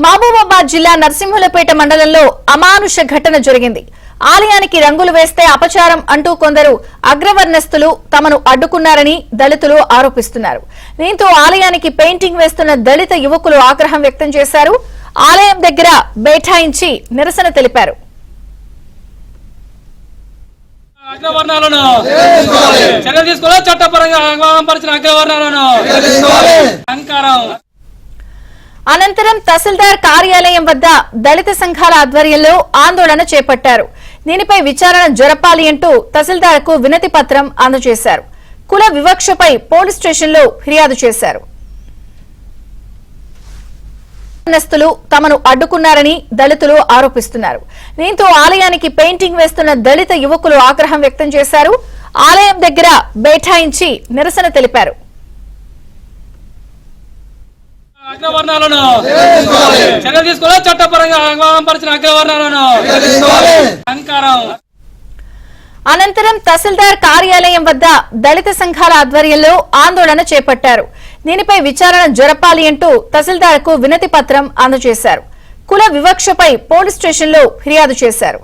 మహబూబాబాద్ జిల్లా నర్సింహులపేట మండలంలో అమానుష ఘటన జరిగింది. ఆలయానికి రంగులు వేస్తే అపచారం అంటూ కొందరు అగ్రవర్ణస్తులు తమను అడ్డుకున్నారని దళితులు ఆరోపిస్తున్నారు. దీంతో ఆలయానికి పెయింటింగ్ వేస్తున్న దళిత యువకులు ఆగ్రహం వ్యక్తం చేశారు. ఆలయం దగ్గర బైఠాయించి నిరసన తెలిపారు. అగ్రవర్ణాలను చర్యలు తీసుకోవాలి, చట్టపరంగా అవమానపరిచిన అగ్రవర్ణాలను అహంకారం. అనంతరం తహసీల్దార్ కార్యాలయం వద్ద దళిత సంఘాల ఆధ్వర్యంలో ఆందోళన చేపట్టారు. దీనిపై విచారణ జరపాలి అంటూ తహసీల్దార్కు వినతి పత్రం అందజేశారు. కుల వివక్షపై పోలీస్ స్టేషన్లో ఫిర్యాదు చేశారు. తమను అడ్డుకున్నారని దళితులు ఆరోపిస్తున్నారు. దీంతో ఆలయానికి పెయింటింగ్ వేస్తున్న దళిత యువకులు ఆగ్రహం వ్యక్తం చేశారు. ఆలయం దగ్గర బైఠాయించి నిరసన తెలిపారు. అగ్రవర్ణాలను చర్యలు తీసుకోవాలి, చట్టపరంగా అవమానపరిచిన అగ్రవర్ణాలను అహంకారం. అనంతరం తహసీల్దార్ కార్యాలయం వద్ద దళిత సంఘాల ఆధ్వర్యంలో ఆందోళన చేపట్టారు. దీనిపై విచారణ జరపాలి అంటూ తహసీల్దార్కు వినతి పత్రం అందజేశారు. కుల వివక్షపై పోలీస్ స్టేషన్లో ఫిర్యాదు చేశారు.